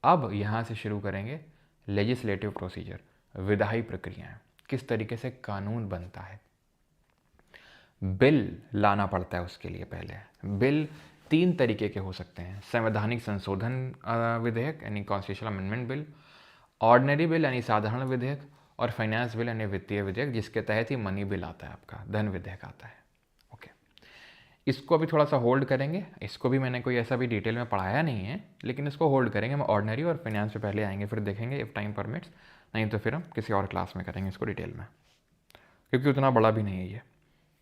अब यहाँ से शुरू करेंगे लेजिस्लेटिव प्रोसीजर, विधायी प्रक्रियाएं, किस तरीके से कानून बनता है। बिल लाना पड़ता है उसके लिए। पहले बिल 3 तरीके के हो सकते हैं, संवैधानिक संशोधन विधेयक यानी constitutional amendment bill, ordinary bill यानी साधारण विधेयक, और फाइनेंस बिल यानी वित्तीय विधेयक, जिसके तहत ही मनी बिल आता है, आपका धन विधेयक आता है। ओके, इसको अभी थोड़ा सा होल्ड करेंगे, इसको भी मैंने कोई ऐसा भी डिटेल में पढ़ाया नहीं है, लेकिन इसको होल्ड करेंगे। हम ऑर्डिनरी और फाइनेंस पे पहले आएंगे, फिर देखेंगे इफ टाइम परमिट्स, नहीं तो फिर हम किसी और क्लास में करेंगे इसको डिटेल में, क्योंकि उतना बड़ा भी नहीं है ये।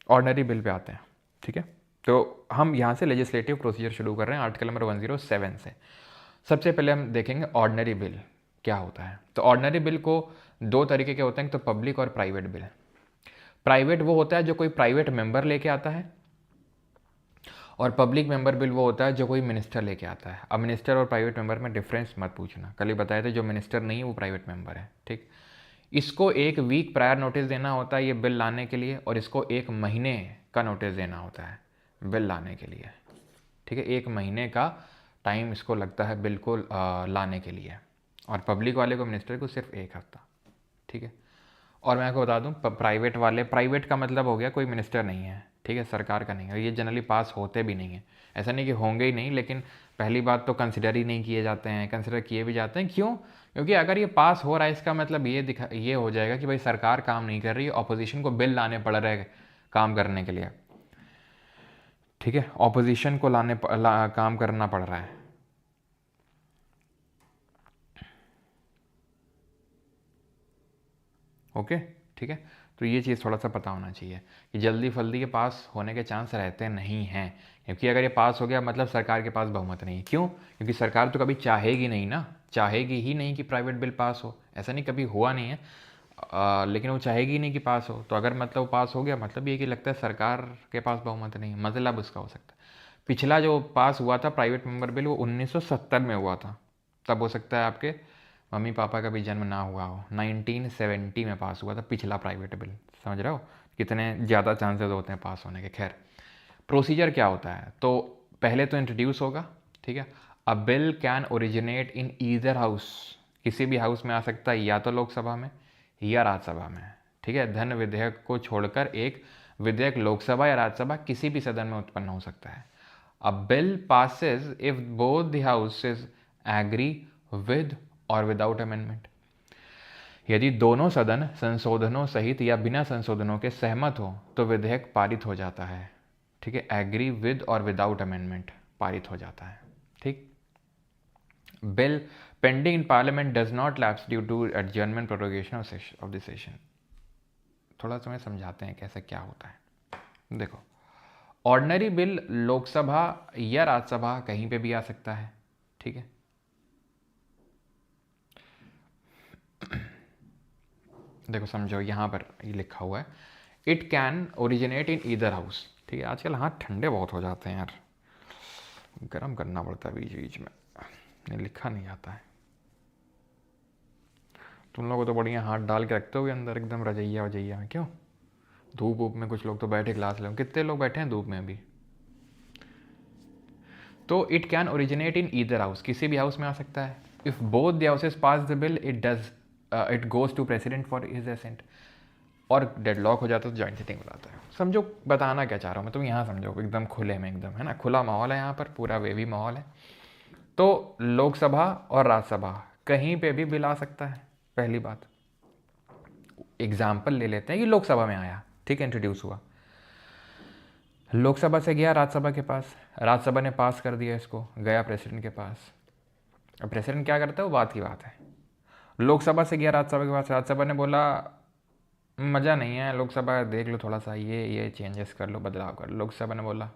ऑर्डिनरी बिल पे आते हैं, ठीक है। तो हम यहाँ से लेजिस्लेटिव प्रोसीजर शुरू कर रहे हैं आर्टिकल नंबर 107 से। सबसे पहले हम देखेंगे ऑर्डिनरी बिल क्या होता है। तो ऑर्डिनरी बिल को 2 तरीके के होते हैं, तो पब्लिक और प्राइवेट बिल। प्राइवेट वो होता है जो कोई प्राइवेट मेंबर लेके आता है, और पब्लिक मेंबर बिल वो होता है जो कोई मिनिस्टर लेके आता है। अब मिनिस्टर और प्राइवेट मेंबर में डिफरेंस मत पूछना, कल ही बताए थे, जो मिनिस्टर नहीं है वो प्राइवेट मेंबर है, ठीक। इसको 1 वीक प्रायर नोटिस देना होता है ये बिल लाने के लिए, और इसको 1 महीने का नोटिस देना होता है बिल लाने के लिए, ठीक है। 1 महीने का टाइम इसको लगता है बिल को लाने के लिए, और पब्लिक वाले को, मिनिस्टर को, सिर्फ 1 हफ्ता, ठीक है। और मैं आपको बता दूं, प्राइवेट वाले, प्राइवेट का मतलब हो गया कोई मिनिस्टर नहीं है, ठीक है, सरकार का नहीं है, ये जनरली पास होते भी नहीं है। ऐसा नहीं कि होंगे ही नहीं, लेकिन पहली बात तो कंसिडर ही नहीं किए जाते हैं, कंसिडर किए भी जाते हैं, क्यों? क्योंकि अगर ये पास हो रहा है इसका मतलब ये हो जाएगा कि भाई सरकार काम नहीं कर रही है, ऑपोजिशन को बिल लाने पड़ रहे हैं काम करने के लिए, ठीक है, ऑपोजिशन को काम करना पड़ रहा है। ओके, ठीक है। तो ये चीज़ थोड़ा सा पता होना चाहिए कि जल्दी फल्दी के पास होने के चांस रहते नहीं हैं, क्योंकि अगर ये पास हो गया मतलब सरकार के पास बहुमत नहीं है। क्यों? क्योंकि सरकार तो कभी चाहेगी नहीं ना, चाहेगी ही नहीं कि प्राइवेट बिल पास हो, ऐसा नहीं, कभी हुआ नहीं है। लेकिन वो चाहेगी ही नहीं कि पास हो, तो अगर मतलब पास हो गया मतलब ये कि लगता है सरकार के पास बहुमत नहीं है, मतलब उसका हो सकता है। पिछला जो पास हुआ था प्राइवेट मेंबर बिल वो 1970 में हुआ था, तब हो सकता है आपके मम्मी पापा का भी जन्म ना हुआ हो। 1970 में पास हुआ था पिछला प्राइवेट बिल, समझ रहे हो कितने ज़्यादा चांसेस होते हैं पास होने के। खैर, प्रोसीजर क्या होता है, तो पहले तो इंट्रोड्यूस होगा, ठीक है। A bill can originate in either house, किसी भी हाउस में आ सकता है, या तो लोकसभा में या राज्यसभा में, ठीक है। धन विधेयक को छोड़कर एक विधेयक लोकसभा या राज्यसभा किसी भी सदन में उत्पन्न हो सकता है। A bill passes if both the houses agree with or without amendment, यदि दोनों सदन संशोधनों सहित या बिना संशोधनों के सहमत हो तो विधेयक पारित हो जाता है, ठीक है। Agree with or without amendment पारित हो जाता है, ठीक। Bill pending in parliament does not lapse due to adjournment prorogation of the session. थोड़ा सा समझाते हैं कैसे क्या होता है। देखो, ऑर्डिनरी बिल लोकसभा या राज्यसभा कहीं पे भी आ सकता है, ठीक है। देखो समझो, यहाँ पर ये लिखा हुआ है, it can originate in either house, ठीक है। आजकल हाथ ठंडे बहुत हो जाते हैं यार, गर्म करना पड़ता है बीच बीच में, ये लिखा नहीं आता है। तुम लोग तो बढ़िया हाथ डाल के रखते हो अंदर एकदम रजैया वजैया में, क्यों? धूप वूप में कुछ लोग तो बैठे क्लास ले, कितने लोग बैठे हैं धूप में अभी। तो it can originate in either house, किसी भी हाउस में आ सकता है। If both the houses pass the bill it goes to president for his assent, और डेडलॉक हो जाता है तो जॉइंट सिटिंग बुलाता है। समझो बताना क्या चाह रहा हूँ मैं, तुम यहाँ समझो, एकदम खुले में, एकदम है ना, खुला माहौल है यहाँ पर, पूरा वेवी माहौल है। तो लोकसभा और राज्यसभा कहीं पे भी बिल आ सकता है। पहली बात, एग्जाम्पल ले लेते हैं कि लोकसभा में आया, ठीक है, इंट्रोड्यूस हुआ, लोकसभा से गया राज्यसभा के पास, राज्यसभा ने पास कर दिया इसको, गया प्रेसिडेंट के पास। अब प्रेसिडेंट क्या करता है वो बात की बात है। लोकसभा से गया राज्यसभा के पास, राज्यसभा ने बोला मज़ा नहीं है, लोकसभा देख लो थोड़ा सा, ये चेंजेस कर लो, बदलाव कर लो। लोकसभा ने बोला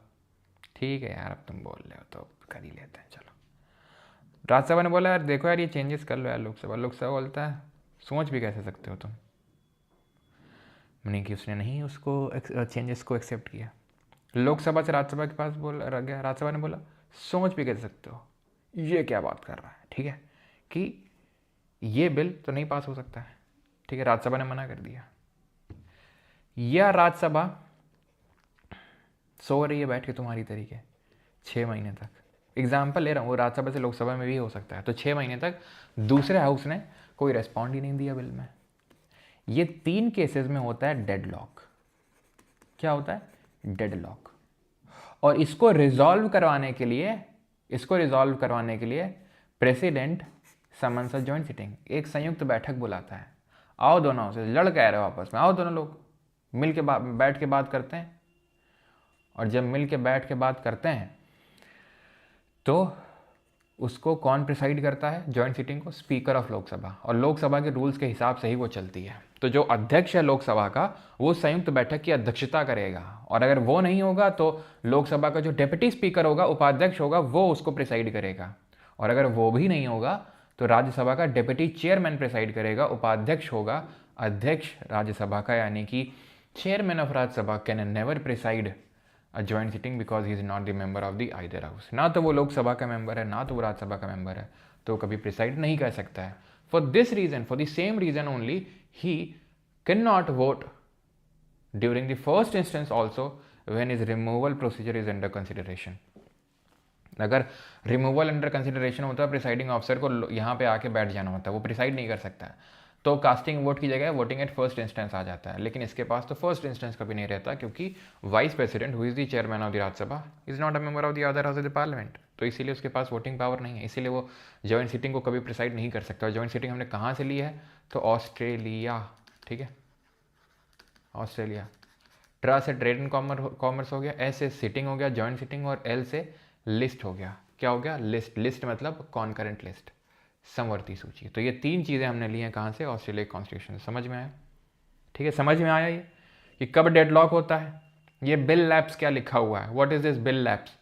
ठीक है यार, अब तुम बोल रहे हो तो कर ही लेते हैं, चलो। राज्यसभा ने बोला यार देखो यार ये चेंजेस कर लो यार। लोकसभा बोलता है सोच भी कैसे सकते हो तुम, मैंने कि उसने नहीं उसको चेंजेस को एक्सेप्ट किया। लोकसभा से राज्यसभा के पास बोल रह गया, राज्यसभा ने बोला सोच भी कैसे सकते हो, ये क्या बात कर रहा है, ठीक है, कि ये बिल तो नहीं पास हो सकता है, ठीक है, राज्यसभा ने मना कर दिया। या राज्यसभा सो रही है बैठ के तुम्हारी तरीके 6 महीने तक, एग्जाम्पल ले रहा हूँ, वो राज्यसभा से लोकसभा में भी हो सकता है। तो 6 महीने तक दूसरे हाउस ने कोई रेस्पॉन्ड ही नहीं दिया बिल में। ये 3 केसेस में होता है डेडलॉक। क्या होता है? डेडलॉक। और इसको रिजॉल्व करवाने के लिए president summons a joint sitting, एक संयुक्त बैठक बुलाता है। आओ दोनों से, लड़ कह रहे हो आपस में, आओ दोनों लोग मिल के बैठ के बात करते हैं। और जब मिल के बैठ के बात करते हैं तो उसको कौन प्रिसाइड करता है? जॉइंट सिटिंग को स्पीकर ऑफ लोकसभा। और लोकसभा के रूल्स के हिसाब से ही वो चलती है। तो जो अध्यक्ष है लोकसभा का, वो संयुक्त बैठक की अध्यक्षता करेगा। और अगर वो नहीं होगा तो लोकसभा का जो डेप्यूटी स्पीकर होगा, उपाध्यक्ष होगा, वो उसको प्रिसाइड करेगा। और अगर वो भी नहीं होगा तो राज्यसभा का डेप्यूटी चेयरमैन प्रिसाइड करेगा, उपाध्यक्ष होगा अध्यक्ष राज्यसभा का, यानी कि chairman of Rajya Sabha can never preside a joint sitting because he is not the member of the either house. ना तो वो लोकसभा का मेंबर है, ना तो वो राज्यसभा का मेंबर है, तो कभी प्रिसाइड नहीं कर सकता है। For this reason, for the same reason only, he can not vote during the first instance also when is removal procedure is under consideration. अगर रिमूवल अंडर कंसिडरेशन होता है, प्रिसाइडिंग ऑफिसर को यहाँ पे आके बैठ जाना होता है, वो प्रिसाइड नहीं कर सकता है। तो कास्टिंग वोट की जगह वोटिंग एट फर्स्ट इंस्टेंस आ जाता है। लेकिन इसके पास तो फर्स्ट इंस्टेंस कभी नहीं रहता, क्योंकि vice president who is the chairman of the Rajya Sabha is not a member of the other house of the parliament. तो इसीलिए उसके पास वोटिंग पावर नहीं है, इसीलिए वो जॉइंट सिटिंग को कभी प्रिसाइड नहीं कर सकता। और जॉइंट सिटिंग हमने कहाँ से ली है? तो ऑस्ट्रेलिया। ठीक है, ऑस्ट्रेलिया। ट्रा से ट्रेड एंड कॉमर्स हो गया, एस से सिटिंग हो गया जॉइंट सिटिंग, और एल से लिस्ट हो गया। क्या हो गया? लिस्ट। लिस्ट मतलब कॉन्करेंट लिस्ट, समवर्ती सूची। तो ये 3 चीज़ें हमने ली हैं कहाँ से? Australia constitution. समझ में आया? ठीक है, समझ में आया ये कि कब डेडलॉक होता है? ये बिल लैप्स क्या लिखा हुआ है? What is this bill lapse?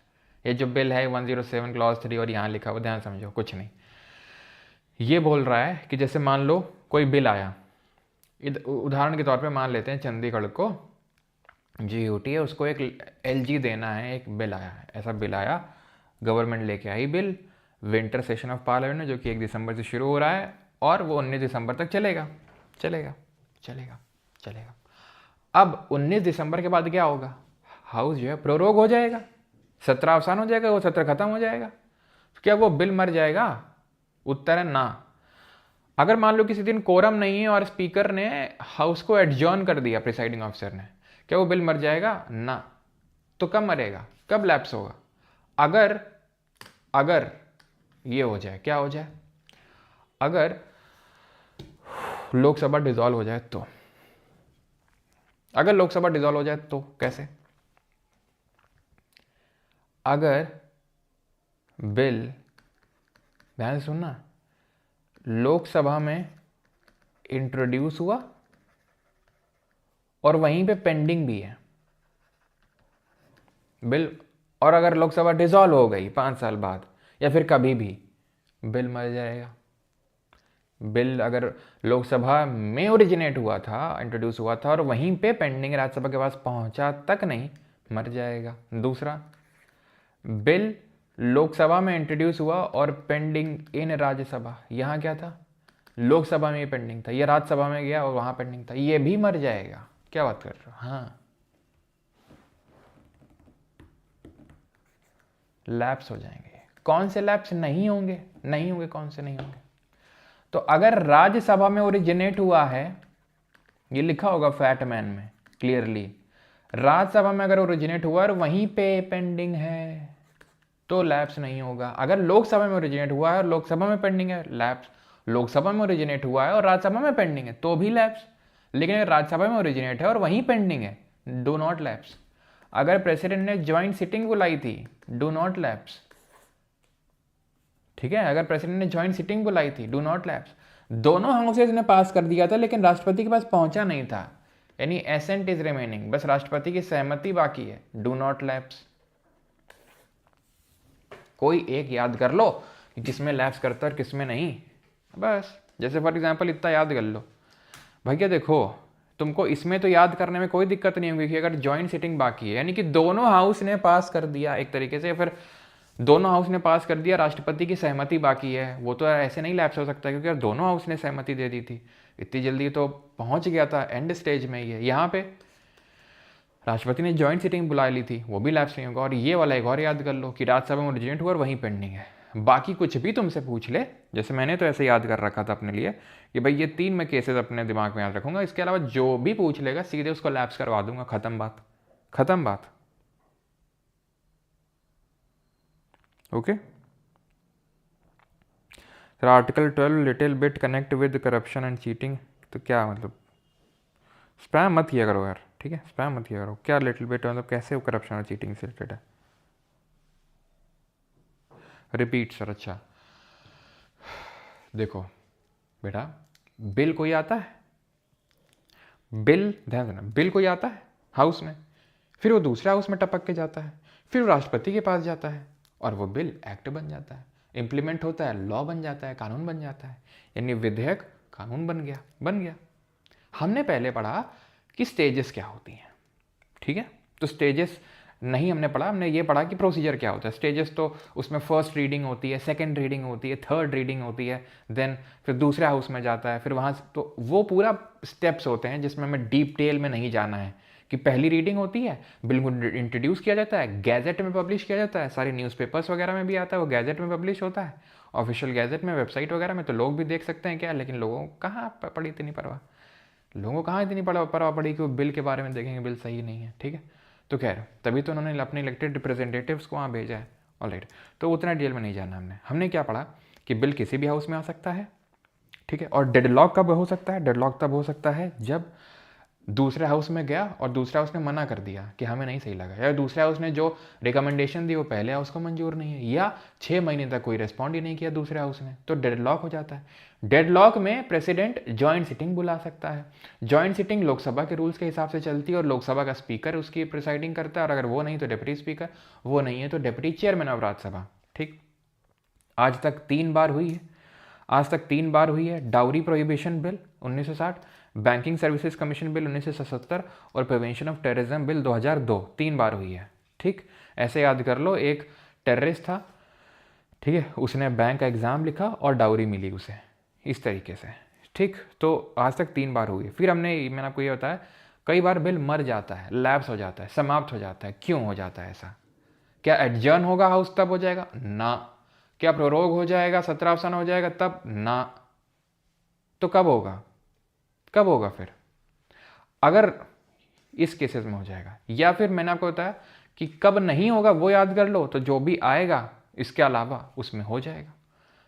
ये जो बिल है 107 क्लॉज 3 और यहाँ लिखा हुआ, ध्यान समझो, कुछ नहीं। ये बोल रहा है कि जैसे मान लो कोई बिल आया, उदाहरण के तौर पे मान लेते हैं चंडीगढ़ को GUT है, उसको एक LG देना है, एक बिल आया है। ऐसा बिल आया, गवर्नमेंट लेके आई bill winter session of parliament में, जो कि 1 दिसंबर से शुरू हो रहा है और वो 19 दिसंबर तक चलेगा। अब 19 दिसंबर के बाद क्या होगा? हाउस जो है प्रोरोग हो जाएगा, सत्र अवसान हो जाएगा, वो सत्र खत्म हो जाएगा। तो क्या वो बिल मर जाएगा? उत्तर है ना। अगर मान लो किसी दिन कोरम नहीं है और स्पीकर ने हाउस को एडजॉर्न कर दिया, प्रिसाइडिंग ऑफिसर ने, क्या वो बिल मर जाएगा? ना। तो कब मरेगा? कब लैप्स होगा? अगर ये हो जाए, क्या हो जाए? अगर लोकसभा डिसॉल्व हो जाए तो। अगर लोकसभा डिसॉल्व हो जाए तो कैसे? अगर बिल, ध्यान से सुनना, लोकसभा में इंट्रोड्यूस हुआ और वहीं पे पेंडिंग भी है बिल, और अगर लोकसभा डिसॉल्व हो गई 5 साल बाद या फिर कभी भी, बिल मर जाएगा। बिल अगर लोकसभा में ओरिजिनेट हुआ था, इंट्रोड्यूस हुआ था और वहीं पे पेंडिंग राज्यसभा के पास पहुंचा तक नहीं, मर जाएगा। दूसरा, बिल लोकसभा में इंट्रोड्यूस हुआ और पेंडिंग इन राज्यसभा, यहाँ क्या था? लोकसभा में ये पेंडिंग था, ये राज्यसभा में गया और वहाँ पेंडिंग था, ये भी मर जाएगा। क्या बात कर रहे हो? हाँ, लैप्स हो जाएंगे। कौन से लैप्स नहीं होंगे? कौन से नहीं होंगे? तो अगर राज्यसभा में ओरिजिनेट हुआ है, ये लिखा होगा फैटमैन में क्लियरली, राज्यसभा में अगर ओरिजिनेट हुआ और वहीं पे पेंडिंग है तो लैप्स नहीं होगा। अगर लोकसभा में ओरिजिनेट हुआ है और लोकसभा में पेंडिंग है, लैप्स। लोकसभा में ओरिजिनेट हुआ है और राज्यसभा में पेंडिंग है तो भी लैप्स। लेकिन अगर राज्यसभा में ओरिजिनेट है और वहीं पेंडिंग है, डू नॉट लैप्स। अगर प्रेसिडेंट ने ज्वाइंट सिटिंग बुलाई थी, डू नॉट लैप्स। ठीक है, अगर प्रेसिडेंट ने ज्वाइंट सिटिंग बुलाई थी, डू नॉट लैप्स। दोनों हाउसेज ने पास कर दिया था लेकिन राष्ट्रपति के पास पहुंचा नहीं था, यानी एसेंट इज रिमेनिंग, बस राष्ट्रपति की सहमति बाकी है, डू नॉट लैप्स। कोई एक याद कर लो कि किसमें लैप्स करता है और किसमें नहीं, बस। जैसे फॉर एग्जांपल इतना याद कर लो भैया, देखो तुमको इसमें तो याद करने में कोई दिक्कत नहीं होगी कि अगर ज्वाइंट सिटिंग बाकी है, यानी कि दोनों हाउस ने पास कर दिया एक तरीके से, फिर दोनों हाउस ने पास कर दिया, राष्ट्रपति की सहमति बाकी है, वो तो ऐसे नहीं लैप्स हो सकता क्योंकि दोनों हाउस ने सहमति दे दी थी। इतनी जल्दी तो पहुंच गया था, एंड स्टेज में ही है। यहाँ पे राष्ट्रपति ने जॉइंट सिटिंग बुला ली थी, वो भी लैप्स नहीं होगा। और ये वाला एक और याद कर लो कि राज्यसभा में ओरिजिनेट हुआ और वहीं पेंडिंग है। बाकी कुछ भी तुमसे पूछ ले, जैसे मैंने तो ऐसे याद कर रखा था अपने लिए कि भाई ये 3 मैं केसेस अपने दिमाग में याद रखूंगा, इसके अलावा जो भी पूछ लेगा सीधे उसको लैप्स करवा दूंगा, खत्म बात, खत्म बात। Okay sir, article 12 little bit connect with corruption and cheating, तो क्या मतलब? स्पैम मत किया करो यार, ठीक है, स्पैम मत किया करो। क्या लिटिल बिट मतलब कैसे वो करप्शन और चीटिंग से रिलेटेड है? Repeat sir. अच्छा देखो बेटा, बिल कोई आता है, बिल ध्यान देना, बिल कोई आता है हाउस में, फिर वो दूसरे हाउस में टपक के जाता है, फिर राष्ट्रपति के पास जाता है और वो बिल एक्ट बन जाता है, इम्प्लीमेंट होता है, लॉ बन जाता है, कानून बन जाता है, यानी विधेयक कानून बन गया, बन गया। हमने पहले पढ़ा कि स्टेजेस क्या होती हैं, ठीक है, तो स्टेजेस नहीं हमने पढ़ा, हमने ये पढ़ा कि प्रोसीजर क्या होता है। स्टेजेस तो उसमें फर्स्ट रीडिंग होती है, सेकंड रीडिंग होती है, थर्ड रीडिंग होती है, देन फिर दूसरे हाउस में जाता है, फिर वहाँ तो वो पूरा स्टेप्स होते हैं जिसमें हमें डीप टेल में नहीं जाना है। कि पहली रीडिंग होती है, बिल को इंट्रोड्यूस किया जाता है, गैजेट में पब्लिश किया जाता है, सारे न्यूज़पेपर्स वगैरह में भी आता है, वो गैजेट में पब्लिश होता है, ऑफिशियल गैजेट में, वेबसाइट वगैरह में, तो लोग भी देख सकते हैं क्या, लेकिन लोगों को कहाँ पड़ी इतनी परवाह, लोगों को कहाँ इतनी परवाह पड़ी कि वो बिल के बारे में देखेंगे, बिल सही नहीं है, ठीक है। तो खैर तभी तो उन्होंने अपने इलेक्टेड रिप्रेजेंटेटिव्स को वहाँ भेजा है, ऑलराइट। तो उतना डिटेल में नहीं जाना हमने क्या पढ़ा कि बिल किसी भी हाउस में आ सकता है, ठीक है। और डेडलॉक कब हो सकता है? डेडलॉक तब हो सकता है जब दूसरे हाउस में गया और दूसरे हाउस ने मना कर दिया कि हमें नहीं सही लगा, या दूसरे हाउस ने जो रिकमेंडेशन दी वो पहले हाउस को मंजूर नहीं है, या 6 महीने तक कोई रिस्पॉन्ड ही नहीं किया दूसरे हाउस ने, तो डेडलॉक हो जाता है। डेडलॉक में प्रेसिडेंट जॉइंट सिटिंग बुला सकता है। जॉइंट सिटिंग लोकसभा के रूल्स के हिसाब से चलती है और लोकसभा का स्पीकर उसकी प्रिसाइडिंग करता है, और अगर वो नहीं तो डेप्यूटी स्पीकर, वो नहीं है तो डेप्यूटी चेयरमैन ऑफ राज्यसभा, ठीक। आज तक 3 बार हुई है, आज तक 3 बार हुई है। Dowry prohibition bill 1960, banking services commission bill 1977 और प्रिवेंशन ऑफ टेररिज्म बिल 2002, 3 बार हुई है, ठीक। ऐसे याद कर लो, एक टेररिस्ट था, ठीक है, उसने बैंक का एग्ज़ाम लिखा और डाउरी मिली उसे, इस तरीके से, ठीक। तो आज तक 3 बार हुई। फिर मैंने आपको ये बताया, कई बार बिल मर जाता है, लैप्स हो जाता है, समाप्त हो जाता है। क्यों हो जाता है ऐसा? क्या एडजर्न होगा हाउस तब हो जाएगा? ना। क्या प्रोरोग हो जाएगा, सत्रावसान हो जाएगा तब? ना। तो कब होगा? कब होगा फिर? अगर इस केसेस में हो जाएगा, या फिर मैंने आपको बताया कि कब नहीं होगा वो याद कर लो, तो जो भी आएगा इसके अलावा उसमें हो जाएगा।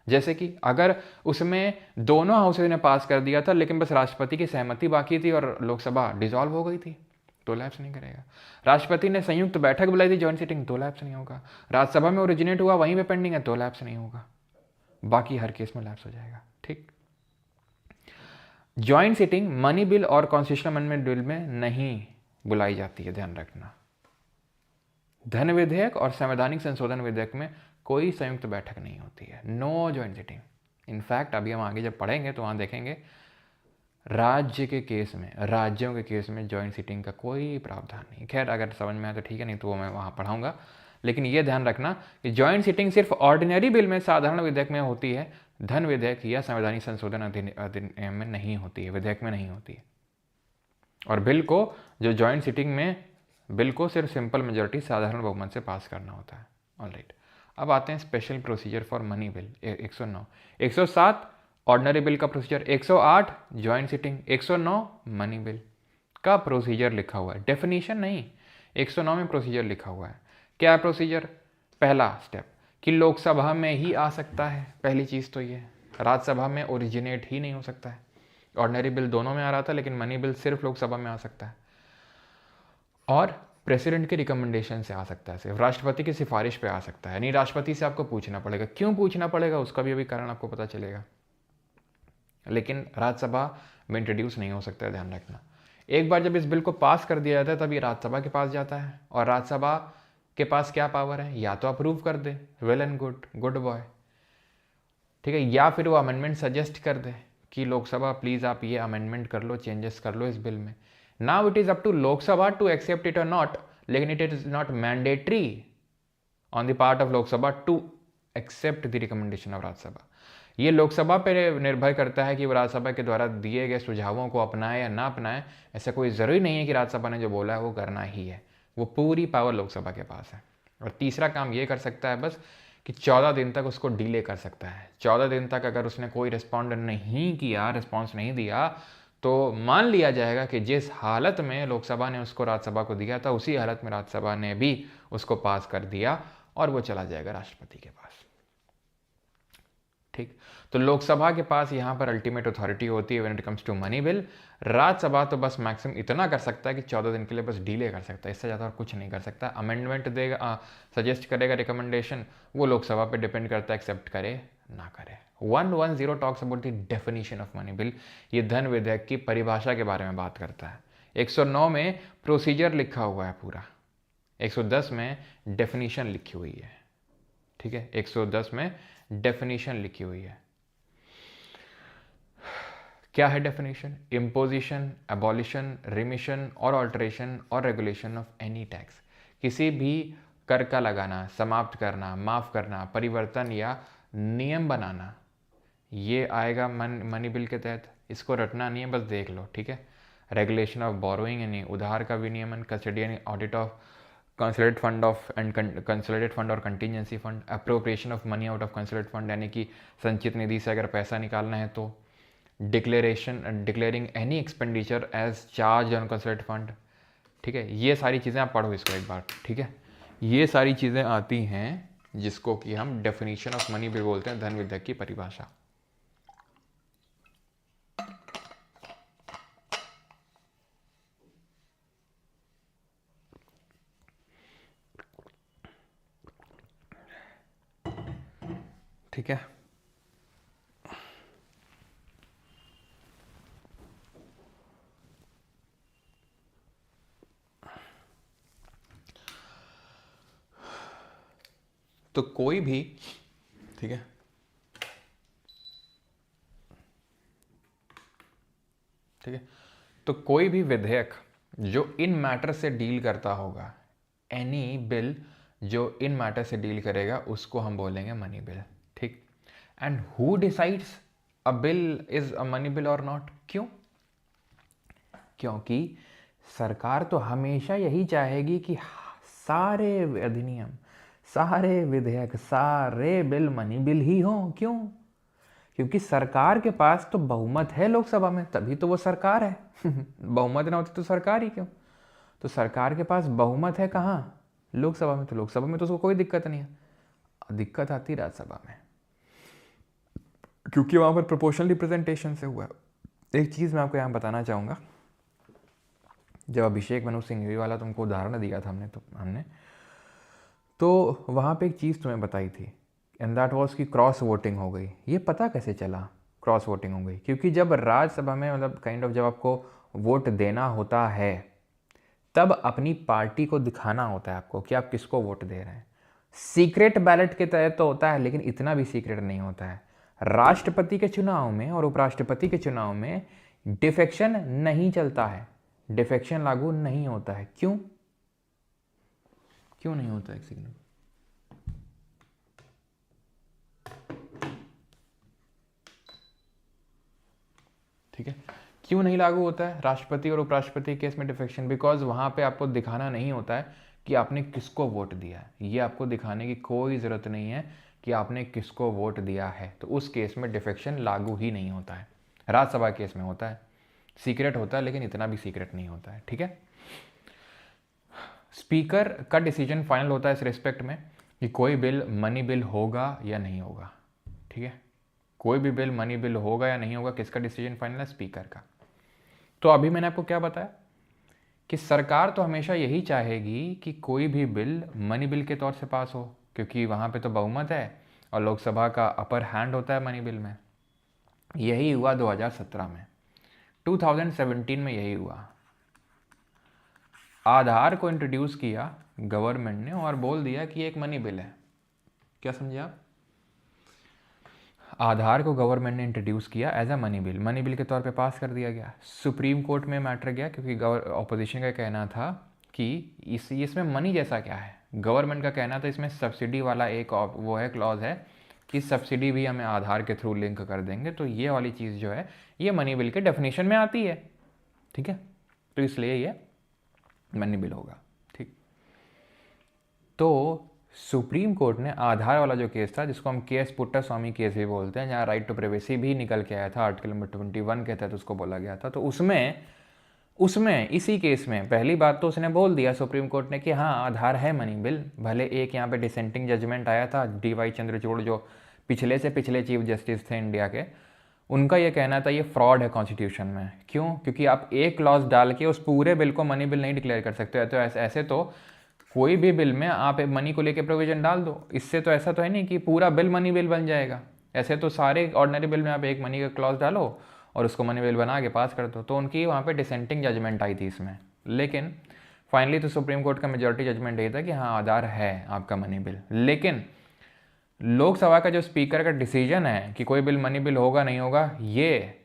जैसे कि अगर उसमें दोनों हाउसेज ने पास कर दिया था लेकिन बस राष्ट्रपति की सहमति बाकी थी और लोकसभा डिसॉल्व हो गई थी, तो लैप्स नहीं करेगा। राष्ट्रपति ने संयुक्त बैठक बुलाई थी, जॉइंट सिटिंग, तो लैप्स नहीं होगा। राज्यसभा में ओरिजिनेट हुआ, वहीं पे पेंडिंग है, तो लैप्स नहीं होगा। बाकी हर केस में लैप्स हो जाएगा, ठीक। जॉइंट सिटिंग मनी बिल और कॉन्स्टिट्यूशनल अमेंडमेंट बिल में नहीं बुलाई जाती है, ध्यान रखना। धन विधेयक और संवैधानिक संशोधन विधेयक में कोई संयुक्त बैठक नहीं होती है, नो जॉइंट सिटिंग। इनफैक्ट अभी हम आगे जब पढ़ेंगे तो वहाँ देखेंगे राज्य के केस में, राज्यों के केस में जॉइंट सिटिंग का कोई प्रावधान नहीं। खैर अगर समझ में आए तो ठीक है, नहीं तो वो मैं वहाँ पढ़ाऊँगा। लेकिन ये ध्यान रखना कि जॉइंट सिटिंग सिर्फ ऑर्डिनरी बिल में, साधारण विधेयक में होती है, धन विधेयक या संवैधानिक संशोधन अधिनियम में नहीं होती है, विधेयक में नहीं होती है। और बिल को जो जॉइंट सिटिंग में बिल को सिर्फ सिंपल मेजॉरिटी, साधारण बहुमत से पास करना होता है, ऑलराइट। अब आते हैं special procedure for money bill. 109, 107 ordinary bill का procedure, 108 joint sitting, 109 money bill का प्रोसीजर लिखा हुआ है, डेफिनेशन नहीं, 109 में प्रोसीजर लिखा हुआ है। क्या प्रोसीजर? पहला स्टेप कि लोकसभा में ही आ सकता है, पहली चीज़ तो ये, राज्यसभा में ओरिजिनेट ही नहीं हो सकता है। ऑर्डिनरी बिल दोनों में आ रहा था लेकिन मनी बिल सिर्फ लोकसभा में आ सकता है, और प्रेसिडेंट के रिकमेंडेशन से आ सकता है, सिर्फ राष्ट्रपति की सिफारिश पे आ सकता है, नहीं राष्ट्रपति से आपको पूछना पड़ेगा। क्यों पूछना पड़ेगा उसका भी अभी कारण आपको पता चलेगा, लेकिन राज्यसभा में इंट्रोड्यूस नहीं हो सकता है, ध्यान रखना। एक बार जब इस बिल को पास कर दिया जाता है तब ये राज्यसभा के पास जाता है, और राज्यसभा के पास क्या पावर है? या तो अप्रूव कर दे, well and good, good boy, ठीक है, या फिर वो अमेंडमेंट सजेस्ट कर दे कि लोकसभा प्लीज़ आप ये अमेंडमेंट कर लो, चेंजेस कर लो इस बिल में। Now it is up to Lok Sabha to accept it or not, लेकिन it is not mandatory on the part of Lok Sabha to accept the recommendation of Rajya Sabha. ये लोकसभा पर निर्भर करता है कि वो राज्यसभा के द्वारा दिए गए सुझावों को अपनाए या ना अपनाए। ऐसा कोई ज़रूरी नहीं है कि राज्यसभा ने जो बोला है वो करना ही है, वो पूरी पावर लोकसभा के पास है। और तीसरा काम ये कर सकता है बस कि 14 दिन तक उसको डिले कर सकता है। 14 दिन तक अगर उसने कोई रिस्पॉन्ड नहीं किया, रिस्पॉन्स नहीं दिया, तो मान लिया जाएगा कि जिस हालत में लोकसभा ने उसको राज्यसभा को दिया था उसी हालत में राज्यसभा ने भी उसको पास कर दिया और वो चला जाएगा राष्ट्रपति के पास। ठीक, तो लोकसभा के पास यहाँ पर अल्टीमेट अथॉरिटी होती है when it comes to money bill. Rajya Sabha तो बस मैक्सिमम इतना कर सकता है कि 14 दिन के लिए बस डिले कर सकता है, इससे ज़्यादा और कुछ नहीं कर सकता। अमेंडमेंट देगा, सजेस्ट करेगा, रिकमेंडेशन, वो लोकसभा पे डिपेंड करता है एक्सेप्ट करे ना करे। 110 talks about the definition of money bill. ये धन विधेयक की परिभाषा के बारे में बात करता है। 109 में प्रोसीजर लिखा हुआ है पूरा, 110 में डेफिनेशन लिखी हुई है। ठीक है, 110 में डेफिनेशन लिखी हुई है। क्या है डेफिनेशन? इम्पोजिशन, एबॉलिशन, रिमिशन और ऑल्टरेशन और रेगुलेशन ऑफ एनी टैक्स। किसी भी कर का लगाना, समाप्त करना, माफ़ करना, परिवर्तन या नियम बनाना, ये आएगा मनी बिल के तहत। इसको रटना नहीं है, बस देख लो। ठीक है, रेगुलेशन ऑफ बोरोइंग यानी उधार का विनियमन, कस्टडी यानी audit of consolidated fund of and consolidated fund और contingency fund, appropriation of money out of consolidated fund यानी कि संचित निधि से अगर पैसा निकालना है तो, declaring any expenditure as charge on consolidated fund. ठीक है, ये सारी चीज़ें आप पढ़ो इसको एक बार। ठीक है, ये सारी चीज़ें आती हैं जिसको कि हम डेफिनेशन ऑफ मनी बिल बोलते हैं, धन विधेयक की परिभाषा। ठीक है, तो कोई भी, ठीक है, ठीक है, तो कोई भी विधेयक जो इन मैटर से डील करता होगा, एनी बिल जो इन मैटर से डील करेगा, उसको हम बोलेंगे मनी बिल। ठीक, and who decides a bill is a money bill और नॉट? क्यों? क्योंकि सरकार तो हमेशा यही चाहेगी कि सारे अधिनियम, सारे विधेयक, सारे बिल मनी बिल ही हों। क्यों? क्योंकि सरकार के पास तो बहुमत है लोकसभा में, तभी तो वो सरकार है। बहुमत ना होती तो सरकार ही क्यों? तो सरकार के पास बहुमत है कहाँ? लोकसभा में। तो लोकसभा में तो उसको कोई दिक्कत नहीं है। दिक्कत आती राज्यसभा में, क्योंकि वहाँ पर प्रोपोर्शनल रिप्रेजेंटेशन से हुआ है। एक चीज़ मैं आपको यहाँ बताना चाहूँगा, जब अभिषेक मनु सिंघवी वाला तुमको उदाहरण दिया था हमने तो वहाँ पे एक चीज़ तुम्हें बताई थी, एंड दैट वाज कि क्रॉस वोटिंग हो गई। ये पता कैसे चला क्रॉस वोटिंग हो गई? क्योंकि जब राज्यसभा में मतलब काइंड ऑफ जब आपको वोट देना होता है, तब अपनी पार्टी को दिखाना होता है आपको कि आप किसको वोट दे रहे हैं। सीक्रेट बैलेट के तहत तो होता है, लेकिन इतना भी सीक्रेट नहीं होता है। राष्ट्रपति के चुनाव में और उपराष्ट्रपति के चुनाव में डिफेक्शन नहीं चलता है, डिफेक्शन लागू नहीं होता है। क्यों? क्यों नहीं होता है? एक सेकंड, ठीक है, क्यों नहीं लागू होता है राष्ट्रपति और उपराष्ट्रपति केस में डिफेक्शन? बिकॉज वहां पे आपको दिखाना नहीं होता है कि आपने किसको वोट दिया है। ये आपको दिखाने की कोई ज़रूरत नहीं है कि आपने किसको वोट दिया है, तो उस केस में डिफेक्शन लागू ही नहीं होता है। राज्यसभा केस में होता है, सीक्रेट होता है, लेकिन इतना भी सीक्रेट नहीं होता है। ठीक है, स्पीकर का डिसीजन फाइनल होता है इस रिस्पेक्ट में कि कोई बिल मनी बिल होगा या नहीं होगा। ठीक है, कोई भी बिल मनी बिल होगा या नहीं होगा, किसका डिसीजन फाइनल है? स्पीकर का। तो अभी मैंने आपको क्या बताया कि सरकार तो हमेशा यही चाहेगी कि कोई भी बिल मनी बिल के तौर से पास हो, क्योंकि वहाँ पे तो बहुमत है और लोकसभा का अपर हैंड होता है मनी बिल में। यही हुआ 2017 में, 2017 में यही हुआ। आधार को इंट्रोड्यूस किया गवर्नमेंट ने और बोल दिया कि एक मनी बिल है। क्या समझे आप? आधार को गवर्नमेंट ने इंट्रोड्यूस किया एज अ मनी बिल के तौर पे पास कर दिया गया। सुप्रीम कोर्ट में मैटर गया, क्योंकि ऑपोजिशन का कहना था कि इसमें मनी जैसा क्या है, गवर्नमेंट का कहना था इसमें सब्सिडी वाला एक वो है क्लॉज है कि सब्सिडी भी हमें आधार के थ्रू लिंक कर देंगे, तो ये वाली चीज़ जो है ये मनी बिल के डेफिनेशन में आती है, ठीक है, तो इसलिए ये मनी बिल होगा, ठीक। तो सुप्रीम कोर्ट ने आधार वाला जो केस था, जिसको हम केएस पुट्टास्वामी केस भी बोलते हैं, जहाँ राइट टू प्राइवेसी भी निकल के आया था, आर्टिकल नंबर 21 के तहत उसको बोला गया था, तो उसमें इसी केस में पहली बात तो उसने बोल दिया सुप्रीम कोर्ट ने कि हाँ आधार है मनी बिल। भले एक यहाँ पे डिसेंटिंग जजमेंट आया था DY चंद्रचूड़, जो पिछले से पिछले चीफ जस्टिस थे इंडिया के, उनका ये कहना था ये फ्रॉड है कॉन्स्टिट्यूशन में। क्यों? क्योंकि आप एक क्लॉज डाल के उस पूरे बिल को मनी बिल नहीं डिक्लेयर कर सकते। तो ऐसे तो कोई भी बिल में आप मनी को लेके प्रोविजन डाल दो, इससे तो ऐसा तो है नहीं कि पूरा बिल मनी बिल बन जाएगा। ऐसे तो सारे ऑर्डिनरी बिल में आप एक मनी का क्लॉज डालो और उसको मनी बिल बना के पास कर दो। तो उनकी वहाँ पे डिसेंटिंग जजमेंट आई थी इसमें, लेकिन फाइनली तो सुप्रीम कोर्ट का मेजॉरिटी जजमेंट यही था कि हाँ आधार है आपका मनी बिल। लेकिन लोकसभा का जो स्पीकर का डिसीजन है कि कोई बिल मनी बिल होगा नहीं होगा, ये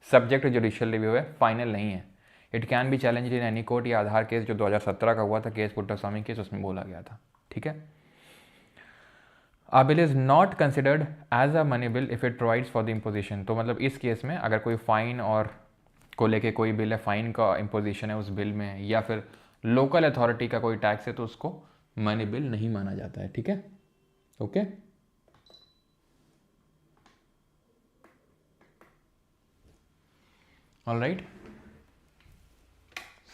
सब्जेक्ट जुडिशियल रिव्यू है, फाइनल नहीं है। It can be challenge in any court. ये आधार केस जो 2017 का हुआ था, केस पुट्टास्वामी केस, उसमें बोला गया था, ठीक है। A bill is not considered as a money bill if it provides for the imposition। तो मतलब इस केस में अगर कोई फाइन और को लेके कोई बिल है, फाइन का इम्पोजिशन है उस बिल में, या फिर लोकल अथॉरिटी का कोई टैक्स है, तो उसको मनी बिल नहीं माना जाता है, ठीक है, ओके। ऑलराइट,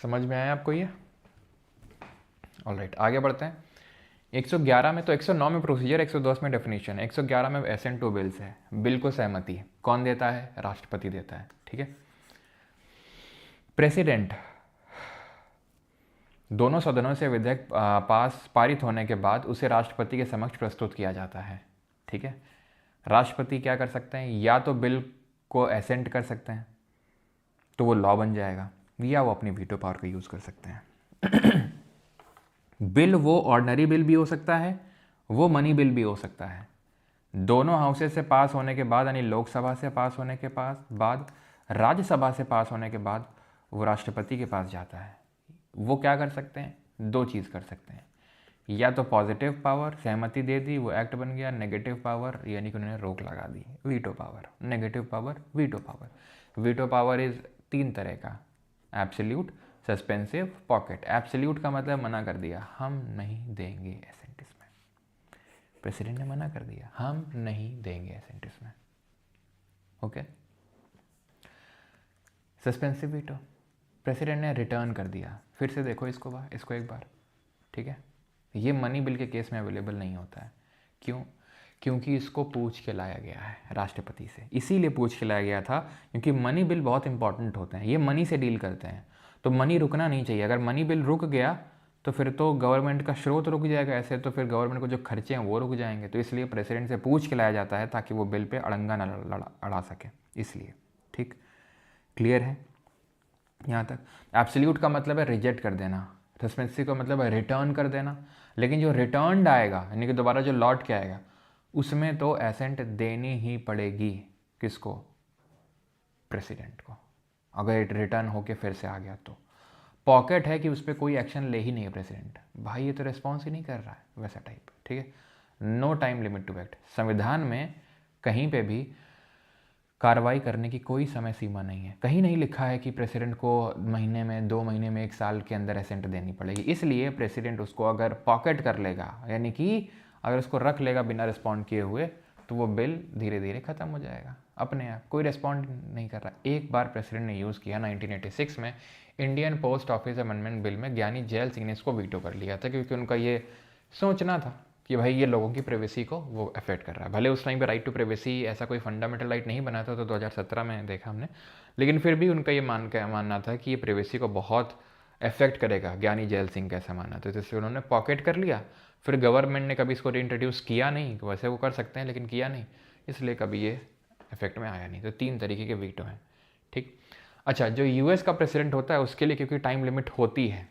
समझ में आया आपको ये? ऑलराइट, आगे बढ़ते हैं। 111 में तो 109 में प्रोसीजर, 110 में डेफिनेशन, 111 में एसेंट टू बिल्स है। बिल को सहमति कौन देता है? राष्ट्रपति देता है, ठीक है। प्रेसिडेंट, दोनों सदनों से विधेयक पारित होने के बाद उसे राष्ट्रपति के समक्ष प्रस्तुत किया जाता है, ठीक है। राष्ट्रपति क्या कर सकते हैं? या तो बिल को एसेंट कर सकते हैं तो वो लॉ बन जाएगा, या वो अपनी वीटो पावर का यूज़ कर सकते हैं। बिल वो ऑर्डिनरी बिल भी हो सकता है, वो मनी बिल भी हो सकता है। दोनों हाउसेस से पास होने के बाद, यानी लोकसभा से पास होने के बाद, राज्यसभा से पास होने के बाद वो राष्ट्रपति के पास जाता है। वो क्या कर सकते हैं? दो चीज़ कर सकते हैं, या तो पॉजिटिव पावर, सहमति दे दी, वो एक्ट बन गया। नेगेटिव पावर, यानी कि उन्होंने रोक लगा दी, veto power. Negative power, veto power. Veto power is 3 तरह का, एब्सोल्यूट, सस्पेंसिव, पॉकेट। एब्सोल्यूट का मतलब मना कर दिया, हम नहीं देंगे एसेंट इसमें। प्रेसिडेंट ने मना कर दिया, हम नहीं देंगे एसेंट इसमें, ओके। सस्पेंसिव वीटो, प्रेसिडेंट ने रिटर्न कर दिया, फिर से देखो इसको एक बार, ठीक है। ये मनी बिल के केस में अवेलेबल नहीं होता है। क्यों? क्योंकि इसको पूछ के लाया गया है राष्ट्रपति से। इसीलिए पूछ के लाया गया था क्योंकि मनी बिल बहुत इंपॉर्टेंट होते हैं, ये मनी से डील करते हैं, तो मनी रुकना नहीं चाहिए। अगर मनी बिल रुक गया तो फिर तो गवर्नमेंट का स्रोत रुक जाएगा, ऐसे तो फिर गवर्नमेंट को जो खर्चे हैं वो रुक जाएंगे। तो इसलिए प्रेसिडेंट से पूछ के लाया जाता है ताकि वो बिल पे अड़ंगा ना अड़ा सके, इसलिए, ठीक। क्लियर है यहाँ तक? एब्सोल्यूट का मतलब है रिजेक्ट कर देना, सस्पेंसिव का मतलब है रिटर्न कर देना। लेकिन जो रिटर्न आएगा, यानी कि दोबारा जो लौट के आएगा, उसमें तो एसेंट देनी ही पड़ेगी। किसको? प्रेसिडेंट को, अगर रिटर्न होके फिर से आ गया तो। पॉकेट है कि उस पर कोई एक्शन ले ही नहीं है प्रेसिडेंट, भाई ये तो रिस्पॉन्स ही नहीं कर रहा है, वैसा टाइप, ठीक है। No time limit to act, संविधान में कहीं पे भी कार्रवाई करने की कोई समय सीमा नहीं है। कहीं नहीं लिखा है कि प्रेसिडेंट को महीने में, 2 महीने में, 1 साल के अंदर एसेंट देनी पड़ेगी। इसलिए प्रेसिडेंट उसको अगर पॉकेट कर लेगा, यानी कि अगर उसको रख लेगा बिना रिस्पॉन्ड किए हुए, तो वो बिल धीरे धीरे ख़त्म हो जाएगा अपने आप, कोई रिस्पॉन्ड नहीं कर रहा। एक बार प्रेसिडेंट ने यूज़ किया 1986 में Indian post office amendment bill में, ज्ञानी जैल सिंह ने इसको वीटो कर लिया था, क्योंकि उनका ये सोचना था कि भाई ये लोगों की प्राइवेसी को वो अफेक्ट कर रहा है। भले उस टाइम पे राइट टू प्राइवेसी ऐसा कोई फंडामेंटल राइट नहीं बना था, तो 2017 में देखा हमने, लेकिन फिर भी उनका ये मानना था कि ये प्राइवेसी को बहुत अफेक्ट करेगा। ज्ञानी जैल सिंह का ऐसा मानना था, तो इसलिए उन्होंने पॉकेट कर लिया। फिर गवर्नमेंट ने कभी इसको रीइंट्रोड्यूस किया नहीं, वैसे वो कर सकते हैं लेकिन किया नहीं, इसलिए कभी ये इफेक्ट में आया नहीं। तो 3 तरीके के वीटो हैं, ठीक। अच्छा, जो यूएस का प्रेसिडेंट होता है उसके लिए क्योंकि टाइम लिमिट होती है,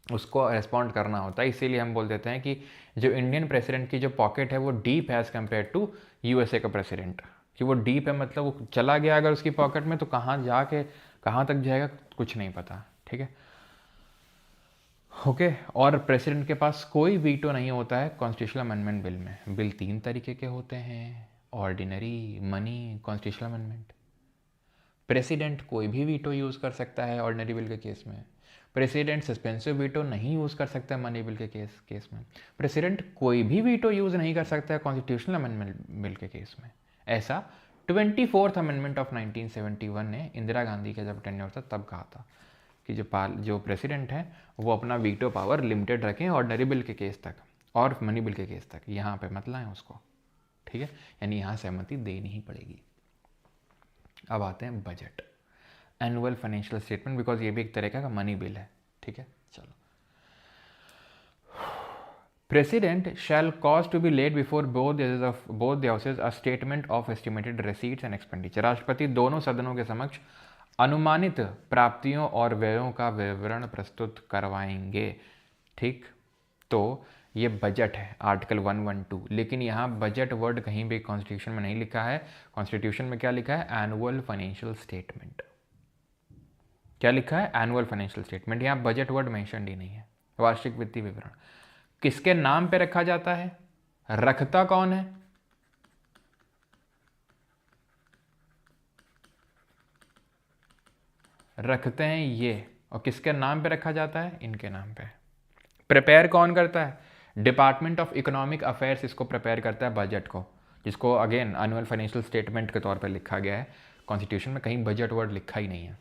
उसको रेस्पॉन्ड करना होता है, इसीलिए हम बोल देते हैं कि जो इंडियन प्रेसिडेंट की जो पॉकेट है वो डीप है एज़ कम्पेयर टू यूएसए का प्रेसिडेंट। कि वो डीप है मतलब वो चला गया अगर उसकी पॉकेट में तो कहाँ जाके कहाँ तक जाएगा कुछ नहीं पता, ठीक है। ओके और प्रेसिडेंट के पास कोई वीटो नहीं होता है कॉन्स्टिट्यूशनल अमेंडमेंट बिल में। बिल 3 तरीके के होते हैं, ordinary, money, constitutional amendment. President कोई भी वीटो यूज़ कर सकता है ऑर्डिनरी बिल के केस में। प्रेसिडेंट सस्पेंसिव वीटो नहीं यूज़ कर सकता है मनी बिल के केस में। प्रेसिडेंट कोई भी वीटो यूज़ नहीं कर सकता है कॉन्स्टिट्यूशनल अमेंडमेंट बिल के केस में। ऐसा 24th अमेंडमेंट ऑफ 1971 ने इंदिरा गांधी का जब टेन्योर था तब कहा था कि जो प्रेसिडेंट है वो अपना वीटो पावर लिमिटेड रखें ऑर्डिनरी बिल के केस तक और मनी बिल के केस तक, यहाँ पे मत लाएं उसको, ठीक है, यानी यहाँ सहमति देनी ही पड़ेगी। अब आते हैं budget, annual financial statement, because ये भी एक तरह का मनी बिल है, ठीक है। चलो, president shall cause to be laid before both the houses a statement of estimated receipts and expenditure. राष्ट्रपति दोनों सदनों के समक्ष अनुमानित प्राप्तियों और व्ययों का विवरण प्रस्तुत करवाएंगे, ठीक। तो ये बजट है, आर्टिकल 112, लेकिन यहाँ बजट वर्ड कहीं भी कॉन्स्टिट्यूशन में नहीं लिखा है। कॉन्स्टिट्यूशन में क्या लिखा है? Annual financial statement. क्या लिखा है? Annual financial statement. यहाँ बजट वर्ड मेंशन ही नहीं है। वार्षिक वित्तीय विवरण किसके नाम पे रखा जाता है? रखता कौन है? रखते हैं ये, और किसके नाम पे रखा जाता है? इनके नाम पे। प्रिपेयर कौन करता है? डिपार्टमेंट ऑफ इकोनॉमिक अफेयर्स इसको प्रिपेयर करता है, बजट को, जिसको अगेन एनुअल फाइनेंशियल स्टेटमेंट के तौर पर लिखा गया है। कॉन्स्टिट्यूशन में कहीं बजट वर्ड लिखा ही नहीं है।